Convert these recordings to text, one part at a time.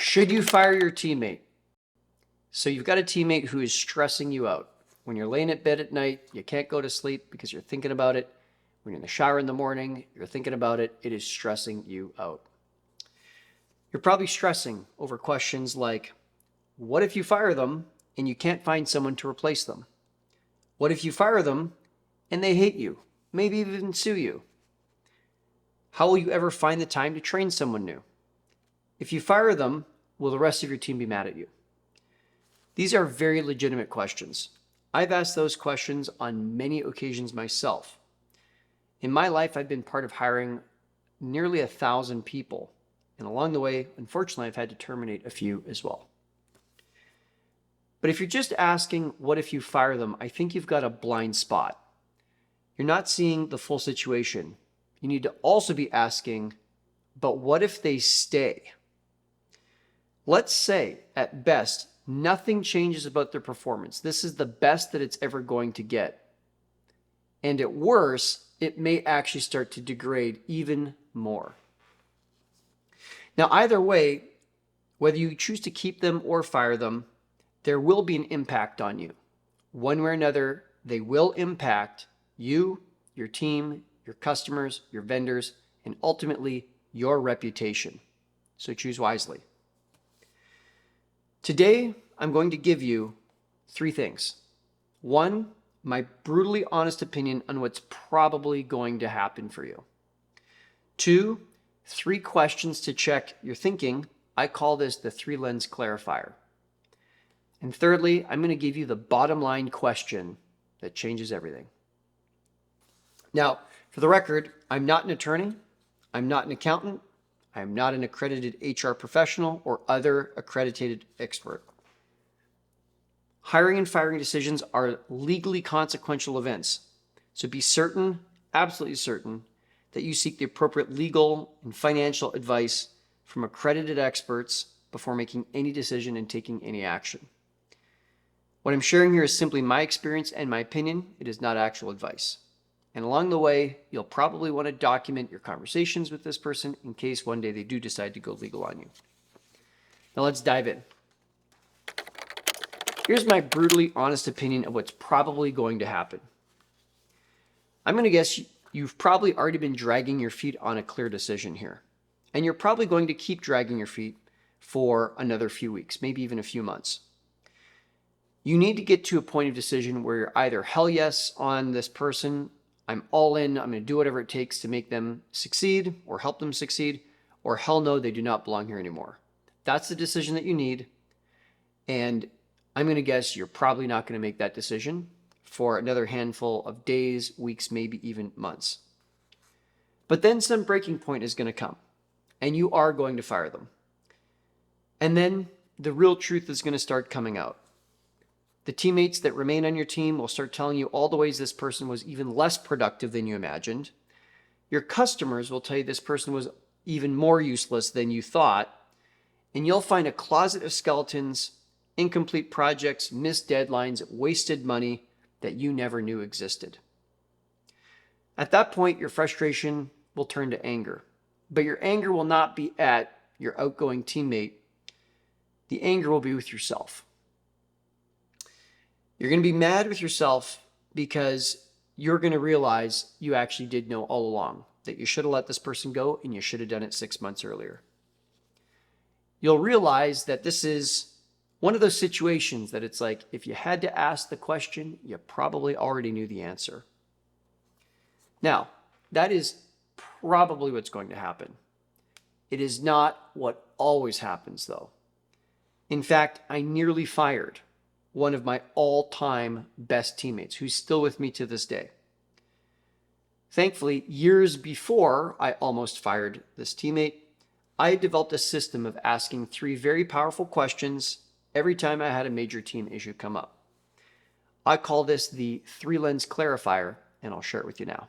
Should you fire your teammate? So you've got a teammate who is stressing you out. When you're laying in bed at night, you can't go to sleep because you're thinking about it. When you're in the shower in the morning, you're thinking about it. It is stressing you out. You're probably stressing over questions like, what if you fire them and you can't find someone to replace them? What if you fire them and they hate you, maybe even sue you? How will you ever find the time to train someone new? If you fire them, will the rest of your team be mad at you? These are very legitimate questions. I've asked those questions on many occasions myself. In my life, I've been part of hiring nearly 1,000 people. And along the way, unfortunately, I've had to terminate a few as well. But if you're just asking, what if you fire them? I think you've got a blind spot. You're not seeing the full situation. You need to also be asking, but what if they stay? Let's say, at best, nothing changes about their performance. This is the best that it's ever going to get. And at worst, it may actually start to degrade even more. Now, either way, whether you choose to keep them or fire them, there will be an impact on you. One way or another, they will impact you, your team, your customers, your vendors, and ultimately your reputation. So choose wisely. Today, I'm going to give you 3 things. 1, my brutally honest opinion on what's probably going to happen for you. 2, 3 questions to check your thinking. I call this the 3-lens clarifier. And thirdly, I'm going to give you the bottom line question that changes everything. Now, for the record, I'm not an attorney. I'm not an accountant. I'm not an accredited HR professional or other accredited expert. Hiring and firing decisions are legally consequential events. So be certain, absolutely certain, that you seek the appropriate legal and financial advice from accredited experts before making any decision and taking any action. What I'm sharing here is simply my experience and my opinion. It is not actual advice. And along the way, you'll probably want to document your conversations with this person in case one day they do decide to go legal on you. Now let's dive in. Here's my brutally honest opinion of what's probably going to happen. I'm going to guess you've probably already been dragging your feet on a clear decision here. And you're probably going to keep dragging your feet for another few weeks, maybe even a few months. You need to get to a point of decision where you're either hell yes on this person, I'm all in, I'm going to do whatever it takes to make them succeed or help them succeed, or hell no, they do not belong here anymore. That's the decision that you need. And I'm going to guess you're probably not going to make that decision for another handful of days, weeks, maybe even months. But then some breaking point is going to come, and you are going to fire them. And then the real truth is going to start coming out. The teammates that remain on your team will start telling you all the ways this person was even less productive than you imagined. Your customers will tell you this person was even more useless than you thought. And you'll find a closet of skeletons, incomplete projects, missed deadlines, wasted money that you never knew existed. At that point, your frustration will turn to anger. But your anger will not be at your outgoing teammate. The anger will be with yourself. You're going to be mad with yourself because you're going to realize you actually did know all along that you should have let this person go and you should have done it 6 months earlier. You'll realize that this is one of those situations that it's like, if you had to ask the question, you probably already knew the answer. Now, that is probably what's going to happen. It is not what always happens, though. In fact, I nearly fired one of my all-time best teammates who's still with me to this day. Thankfully, years before I almost fired this teammate, I had developed a system of asking 3 very powerful questions every time I had a major team issue come up. I call this the 3-lens clarifier, and I'll share it with you now.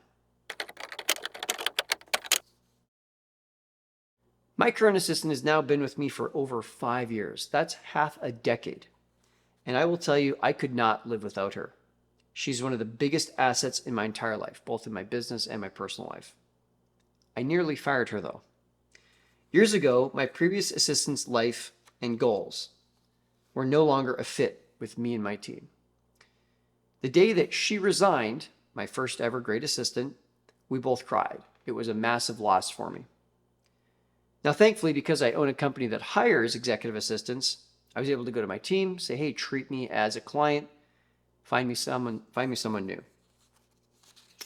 My current assistant has now been with me for over 5 years. That's half a decade. And I will tell you, I could not live without her. She's one of the biggest assets in my entire life, both in my business and my personal life. I nearly fired her, though. Years ago, my previous assistant's life and goals were no longer a fit with me and my team. The day that she resigned, my first ever great assistant, we both cried. It was a massive loss for me. Now, thankfully, because I own a company that hires executive assistants, I was able to go to my team, say, hey, treat me as a client, find me someone new.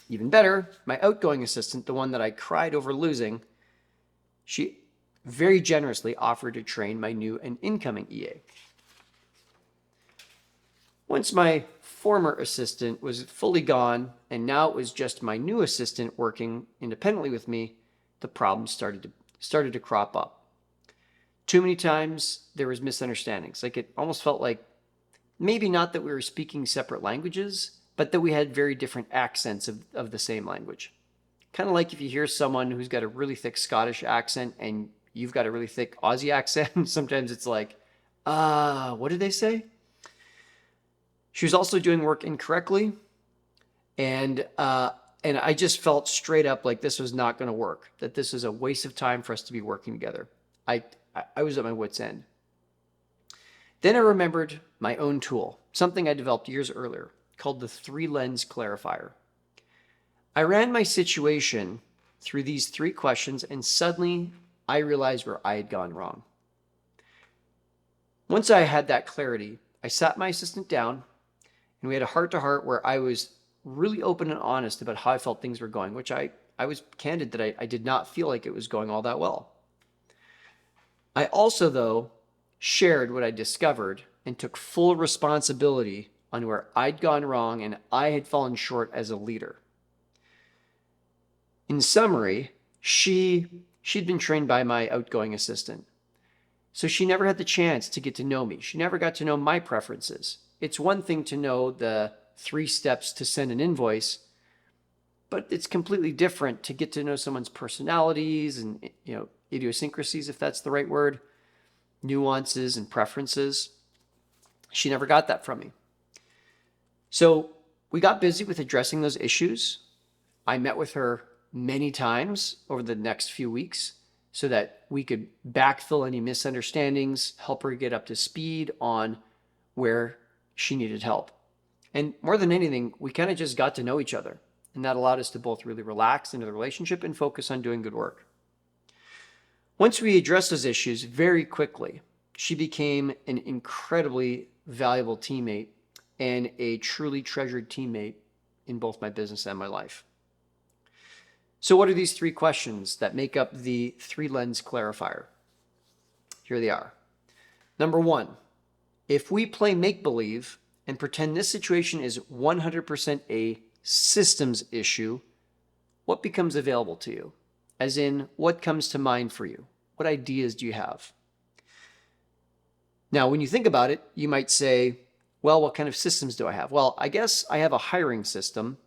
Even better, my outgoing assistant, the one that I cried over losing, she very generously offered to train my new and incoming EA. Once my former assistant was fully gone, and now it was just my new assistant working independently with me, the problems started to crop up. Too many times there was misunderstandings. Like, it almost felt like maybe not that we were speaking separate languages, but that we had very different accents of the same language. Kind of like if you hear someone who's got a really thick Scottish accent and you've got a really thick Aussie accent, sometimes it's like, what did they say? She was also doing work incorrectly, and I just felt straight up like this was not going to work, that this was a waste of time for us to be working together. I was at my wit's end. Then I remembered my own tool, something I developed years earlier, called the 3-lens clarifier. I ran my situation through these 3 questions, and suddenly I realized where I had gone wrong. Once I had that clarity, I sat my assistant down, and we had a heart-to-heart where I was really open and honest about how I felt things were going, which I was candid that I did not feel like it was going all that well. I also, though, shared what I discovered and took full responsibility on where I'd gone wrong and I had fallen short as a leader. In summary, she'd been trained by my outgoing assistant, so she never had the chance to get to know me. She never got to know my preferences. It's one thing to know the 3 steps to send an invoice, but it's completely different to get to know someone's personalities and, idiosyncrasies, if that's the right word, nuances and preferences. She never got that from me. So we got busy with addressing those issues. I met with her many times over the next few weeks so that we could backfill any misunderstandings, help her get up to speed on where she needed help. And more than anything, we kind of just got to know each other. And that allowed us to both really relax into the relationship and focus on doing good work. Once we addressed those issues very quickly, she became an incredibly valuable teammate and a truly treasured teammate in both my business and my life. So what are these 3 questions that make up the 3-lens clarifier? Here they are. Number 1, if we play make-believe and pretend this situation is 100% a systems issue, what becomes available to you? As in, what comes to mind for you? What ideas do you have? Now, when you think about it, you might say, well, what kind of systems do I have? Well, I guess I have a hiring system.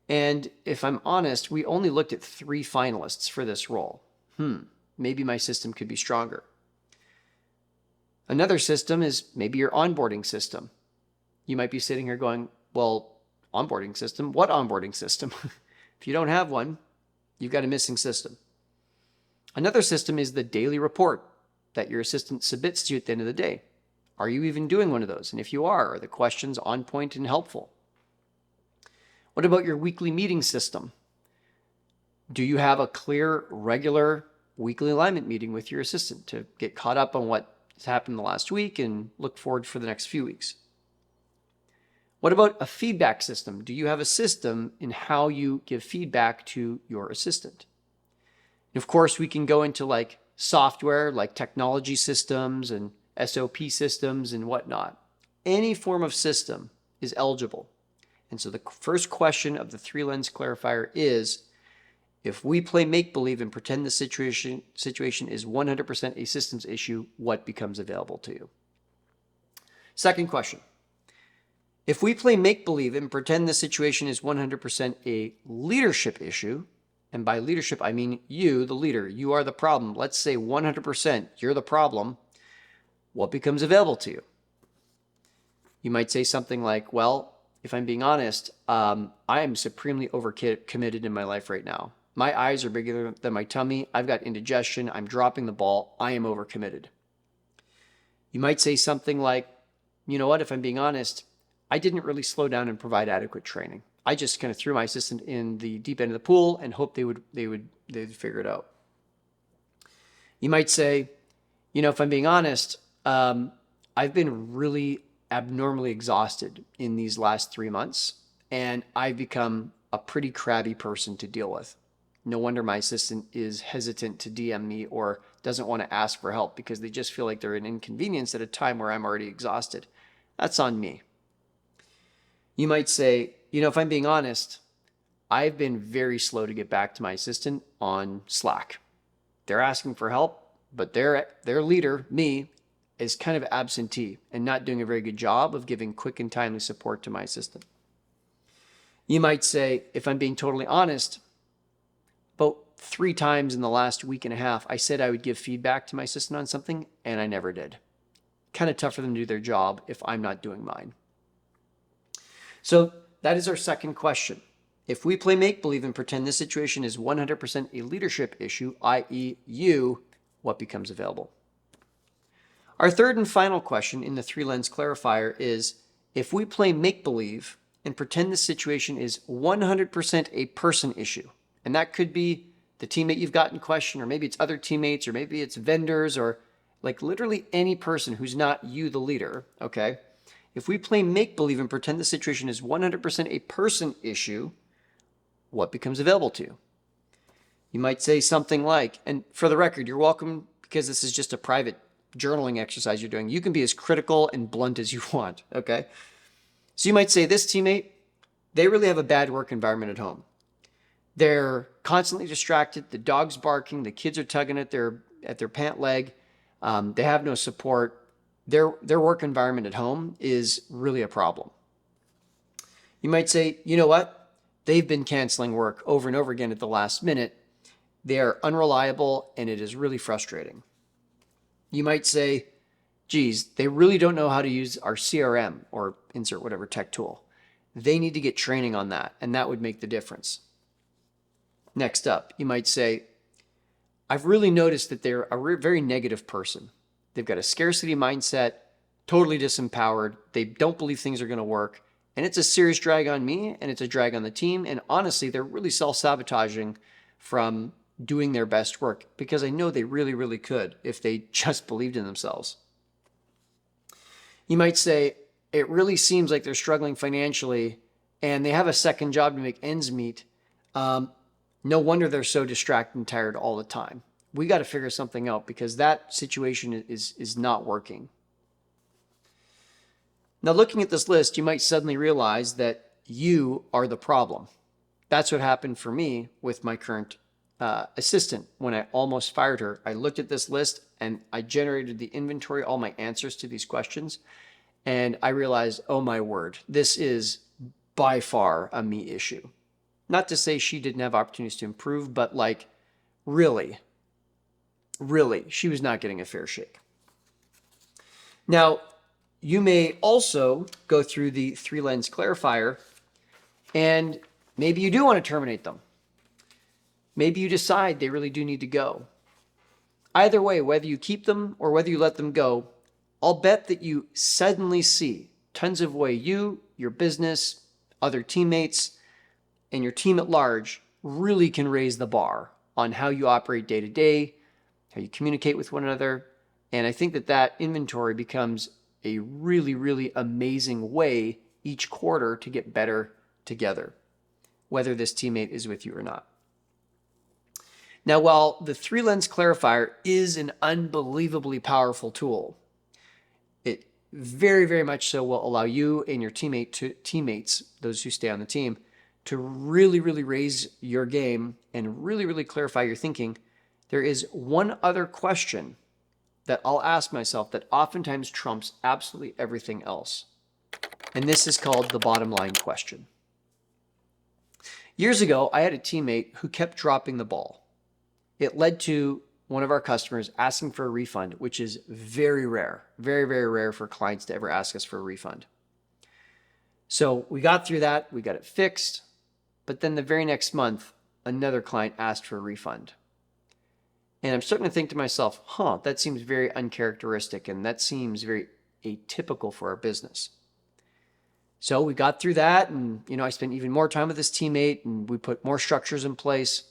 And if I'm honest, we only looked at 3 finalists for this role. Maybe my system could be stronger. Another system is maybe your onboarding system. You might be sitting here going, well, onboarding system? What onboarding system? If you don't have one, you've got a missing system. Another system is the daily report that your assistant submits to you at the end of the day. Are you even doing one of those? And if you are the questions on point and helpful? What about your weekly meeting system? Do you have a clear, regular weekly alignment meeting with your assistant to get caught up on what has happened the last week and look forward for the next few weeks? What about a feedback system? Do you have a system in how you give feedback to your assistant? And of course, we can go into like software, like technology systems and SOP systems and whatnot. Any form of system is eligible. And so the first question of the 3-lens clarifier is, if we play make-believe and pretend the situation is 100% a systems issue, what becomes available to you? Second question. If we play make-believe and pretend the situation is 100% a leadership issue, and by leadership I mean you, the leader, you are the problem. Let's say 100% you're the problem. What becomes available to you? You might say something like, well, if I'm being honest, I am supremely overcommitted in my life right now. My eyes are bigger than my tummy. I've got indigestion. I'm dropping the ball. I am overcommitted. You might say something like, you know what, if I'm being honest, I didn't really slow down and provide adequate training. I just kind of threw my assistant in the deep end of the pool and hoped they'd figure it out. You might say, you know, if I'm being honest, I've been really abnormally exhausted in these last 3 months, and I've become a pretty crabby person to deal with. No wonder my assistant is hesitant to DM me or doesn't want to ask for help because they just feel like they're an inconvenience at a time where I'm already exhausted. That's on me. You might say, you know, if I'm being honest, I've been very slow to get back to my assistant on Slack. They're asking for help, but their leader, me, is kind of absentee and not doing a very good job of giving quick and timely support to my assistant. You might say, if I'm being totally honest, about 3 times in the last week and a half, I said I would give feedback to my assistant on something, and I never did. Kind of tough for them to do their job if I'm not doing mine. So that is our second question. If we play make-believe and pretend this situation is 100% a leadership issue, i.e. you, what becomes available? Our third and final question in the 3-lens clarifier is, if we play make-believe and pretend this situation is 100% a person issue, and that could be the teammate you've got in question, or maybe it's other teammates, or maybe it's vendors, or like literally any person who's not you, the leader, okay? If we play make-believe and pretend the situation is 100% a person issue, what becomes available to you? You might say something like, and for the record, you're welcome, because this is just a private journaling exercise you're doing, you can be as critical and blunt as you want, okay? So you might say, this teammate, they really have a bad work environment at home. They're constantly distracted, the dog's barking, the kids are tugging at their pant leg, they have no support. Their work environment at home is really a problem. You might say, you know what? They've been canceling work over and over again at the last minute. They are unreliable, and it is really frustrating. You might say, geez, they really don't know how to use our CRM or insert whatever tech tool. They need to get training on that, and that would make the difference. Next up, you might say, I've really noticed that they're a very negative person. They've got a scarcity mindset, totally disempowered. They don't believe things are going to work. And it's a serious drag on me, and it's a drag on the team. And honestly, they're really self-sabotaging from doing their best work, because I know they really, really could if they just believed in themselves. You might say, it really seems like they're struggling financially, and they have a second job to make ends meet. No wonder they're so distracted and tired all the time. We got to figure something out, because that situation is not working. Now, looking at this list, you might suddenly realize that you are the problem. That's what happened for me with my current assistant. When I almost fired her, I looked at this list and I generated the inventory, all my answers to these questions, and I realized, oh my word, this is by far a me issue. Not to say she didn't have opportunities to improve, but like, really, she was not getting a fair shake. Now, you may also go through the 3-lens clarifier, and maybe you do want to terminate them. Maybe you decide they really do need to go. Either way, whether you keep them or whether you let them go, I'll bet that you suddenly see tons of way you, your business, other teammates, and your team at large really can raise the bar on how you operate day to day, how you communicate with one another. And I think that inventory becomes a really, really amazing way each quarter to get better together, whether this teammate is with you or not. Now, while the 3-lens clarifier is an unbelievably powerful tool, it very, very much so will allow you and your teammates, those who stay on the team, to really, really raise your game and really, really clarify your thinking. There is one other question that I'll ask myself that oftentimes trumps absolutely everything else. And this is called the bottom line question. Years ago, I had a teammate who kept dropping the ball. It led to one of our customers asking for a refund, which is very rare, very, very rare for clients to ever ask us for a refund. So we got through that, we got it fixed, but then the very next month, another client asked for a refund. And I'm starting to think to myself, that seems very uncharacteristic and that seems very atypical for our business. So we got through that, and I spent even more time with this teammate, and we put more structures in place.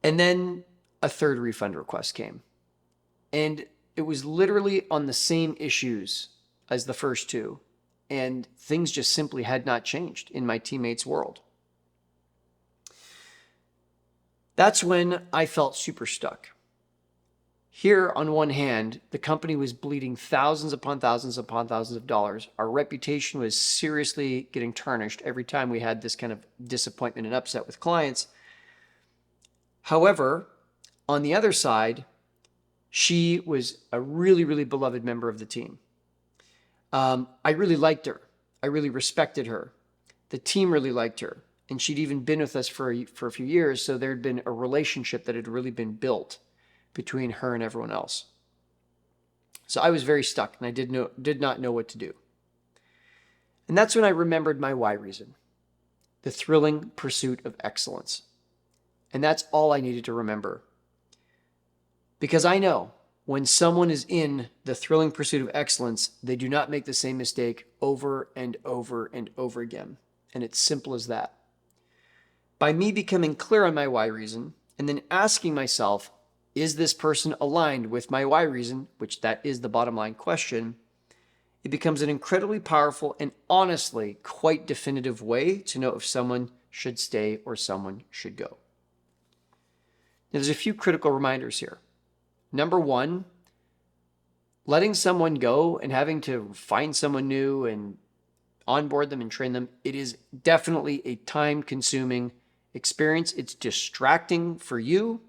And then a third refund request came. And it was literally on the same issues as the first two. And things just simply had not changed in my teammate's world. That's when I felt super stuck. Here, on one hand, the company was bleeding thousands upon thousands upon thousands of dollars. Our reputation was seriously getting tarnished every time we had this kind of disappointment and upset with clients. However, on the other side, she was a really, really beloved member of the team. I really liked her. I really respected her. The team really liked her. And she'd even been with us for a few years, so there had been a relationship that had really been built between her and everyone else. So I was very stuck, and I did not know what to do. And that's when I remembered my why reason, the thrilling pursuit of excellence. And that's all I needed to remember. Because I know when someone is in the thrilling pursuit of excellence, they do not make the same mistake over and over and over again. And it's simple as that. By me becoming clear on my why reason and then asking myself, is this person aligned with my why reason, which that is the bottom line question, it becomes an incredibly powerful and honestly quite definitive way to know if someone should stay or someone should go. Now, there's a few critical reminders here. Number one, letting someone go and having to find someone new and onboard them and train them, it is definitely a time-consuming experience. It's distracting for you.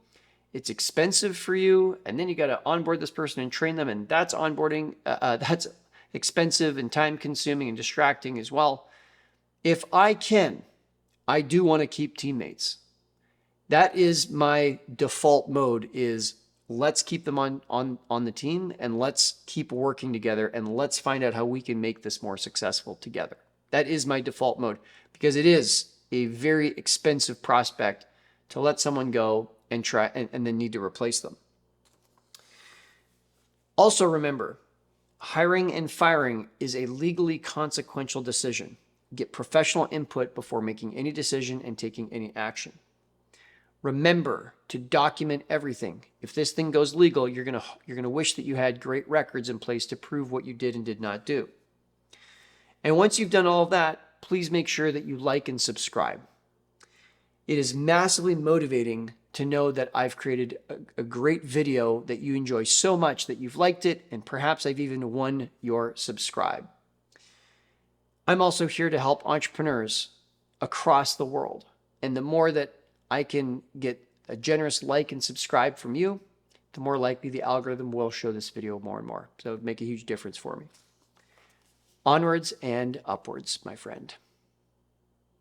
It's expensive for you. And then you got to onboard this person and train them. And that's onboarding. That's expensive and time-consuming and distracting as well. If I can, I do want to keep teammates. That is my default mode, is let's keep them on the team and let's keep working together and let's find out how we can make this more successful together. That is my default mode, because it is a very expensive prospect to let someone go and try and then need to replace them. Also remember, hiring and firing is a legally consequential decision. Get professional input before making any decision and taking any action. Remember to document everything. If this thing goes legal, you're gonna wish that you had great records in place to prove what you did and did not do. And once you've done all of that, please make sure that you like and subscribe. It is massively motivating to know that I've created a great video that you enjoy so much that you've liked it, and perhaps I've even won your subscribe. I'm also here to help entrepreneurs across the world. And the more that I can get a generous like and subscribe from you, the more likely the algorithm will show this video more and more. So it would make a huge difference for me. Onwards and upwards, my friend.